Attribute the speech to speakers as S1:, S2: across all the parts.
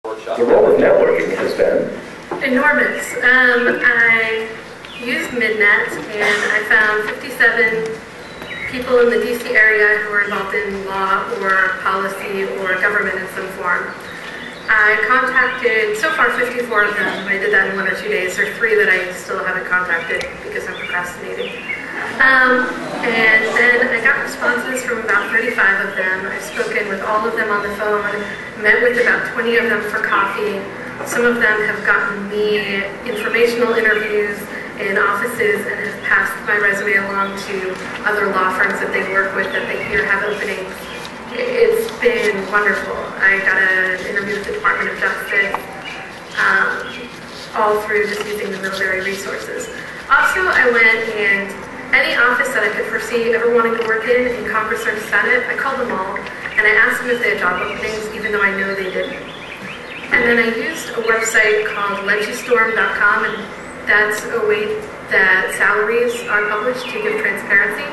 S1: The role of networking has been
S2: enormous. I used Midnet and I found 57 people in the DC area who were involved in law or policy or government in some form. I contacted, so far 54 of them. I did that in 1 or 2 days. There are 3 that I still haven't contacted because I'm procrastinating. And then I got responses from about 35 of them. I've spoken with all of them on the phone, met with about 20 of them for coffee. Some of them have gotten me informational interviews in offices and have passed my resume along to other law firms that they work with that they hear have openings. It's been wonderful. I got an interview with the Department of Justice, all through just using the Middlebury resources. Also, I went and any office that I could foresee ever wanting to work in Congress or the Senate, I called them all, and I asked them if they had job openings, even though I know they didn't. And then I used a website called legistorm.com, and that's a way that salaries are published to give transparency.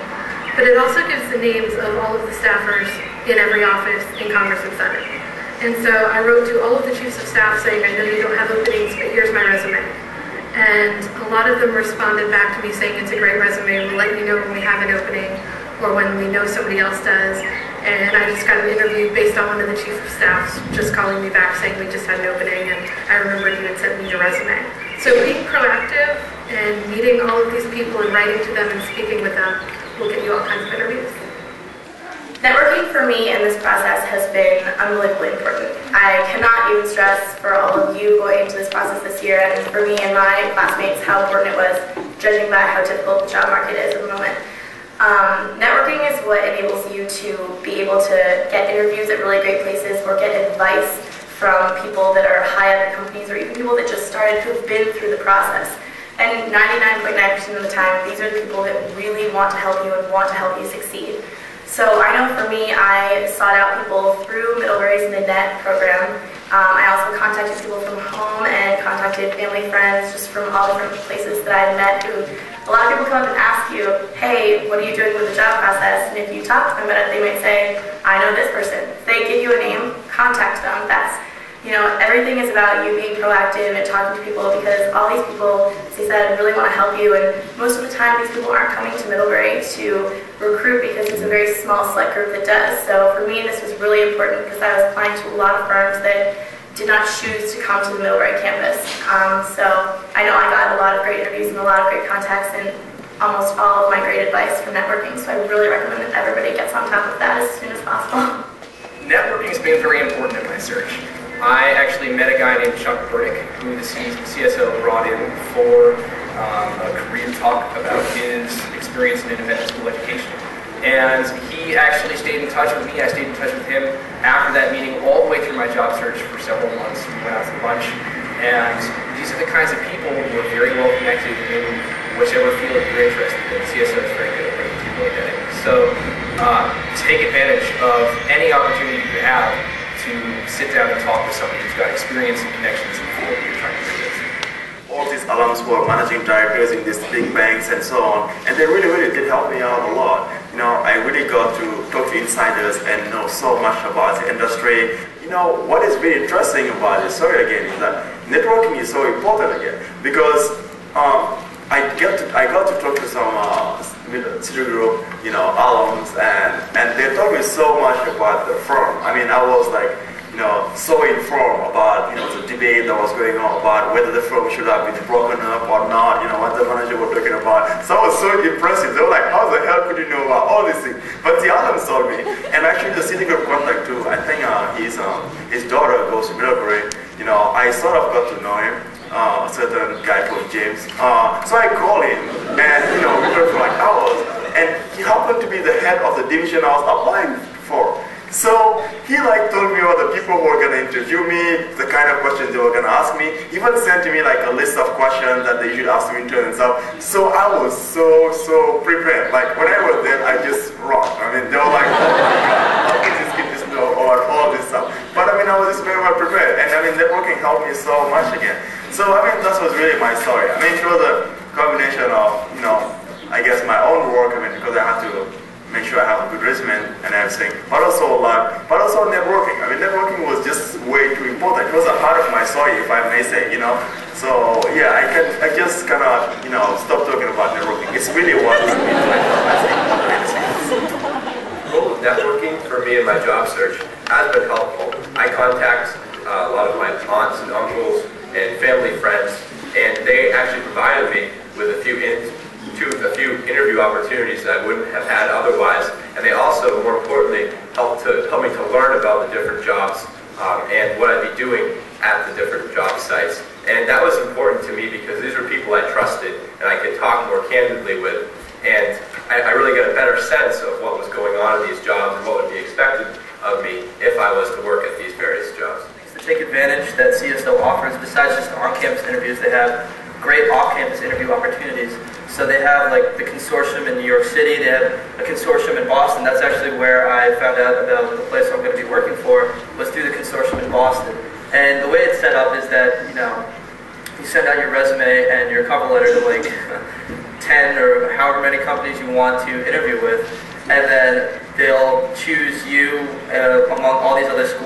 S2: But it also gives the names of all of the staffers in every office in Congress and Senate. And so I wrote to all of the chiefs of staff saying, I know you don't have openings, but here's my resume. And a lot of them responded back to me saying, it's a great resume, we'll let you know when we have an opening or when we know somebody else does. And I just got an interview based on one of the chief of staffs just calling me back saying we just had an opening and I remembered you had sent me your resume. So being proactive and meeting all of these people and writing to them and speaking with them will get you all kinds of interviews.
S3: Networking for me in this process has been unbelievably important. I cannot even stress for all of you going into this process this year and for me and my classmates how important it was, judging by how difficult the job market is at the moment. Networking is what enables you to be able to get interviews at really great places or get advice from people that are high up in companies or even people that just started who have been through the process. And 99.9% of the time, these are the people that really want to help you and want to help you succeed. So I know for me, I sought out people through Middlebury's Midnet program. I also contacted people from home and contacted family friends just from all different places that I had met who, a lot of people come up and ask you, hey, what are you doing with the job process? And if you talk to them about it, they might say, I know this person. If they give you a name, contact them. That's, everything is about you being proactive and talking to people because all these people, as I said, really want to help you. And most of the time, these people aren't coming to Middlebury to recruit because it's a very small select group that does. So for me, this was really important because I was applying to a lot of firms that did not choose to come to the Middlebury campus. So I know I got a lot of great interviews and a lot of great contacts and almost all of my great advice from networking. So I really recommend that everybody gets on top of that as soon as possible.
S4: Networking has been very important in my search. I actually met a guy named Chuck Burdick, who the CSO brought in for a career talk about his experience in independent school education. And he actually stayed in touch with me. I stayed in touch with him after that meeting all the way through my job search for several months. We went out to lunch. And these are the kinds of people who are very well connected in whichever field you're interested in. CSO is very good at bringing people together. So take advantage of any opportunity you have to sit down and talk with somebody who's got experience and connections in the field that you're trying to do this.
S5: All these alums were managing directors in these big banks and so on, and they really did help me out a lot. I really got to talk to insiders and know so much about the industry. What is really interesting about this story again is that networking is so important again, because I got to talk to some city group, alums, and they told me so much about the firm. I mean, I was like, so informed about, the debate that was going on about whether the firm should have been broken up or not, what the manager was talking about. So it was so impressive. They were like, how the hell could you know about all these things? But the alums told me, and actually the city group contact too, I think his daughter goes to Middlebury. I sort of got to know him. A certain guy called James. So I called him, and we talked for like hours, and he happened to be the head of the division I was applying for. So he told me about the people who were going to interview me, the kind of questions they were going to ask me. He even sent me a list of questions that they should ask me to and stuff. So I was so prepared. Like when I was there, I just rocked. I mean, they were like, oh my God, how can this kid just know or all this stuff? But I mean, I was just very well prepared. And I mean, networking helped me so much again. So I mean, that was really my story. I mean, it was a combination of, I guess my own work, because I had to make sure I have a good resume and everything, but also networking. I mean, networking was just way too important. It was a heart of my soul, if I may say, you know. So yeah, I just kind of, you know, stop talking about networking. It's really what is
S1: The role of networking for me in my job search has been helpful. I contact a lot of my aunts and uncles and family friends, and they actually provided me with a few interview opportunities that I wouldn't have had otherwise. And they also, more importantly, helped me to learn about the different jobs and what I'd be doing at the different job sites. And that was important to me because these were people I trusted and I could talk more candidly with. And I really got a better sense of what was going on in these jobs and what would be expected of me if I was to work at these various jobs.
S6: To take advantage that CSO offers, besides just the on-campus interviews, they have great off-campus interview opportunities. So they have like the consortium in New York City, they have a consortium in Boston. That's actually where I found out about the place I'm going to be working for, was through the consortium in Boston. And the way it's set up is that, you know, you send out your resume and your cover letter to like 10 or however many companies you want to interview with, and then they'll choose you among all these other schools.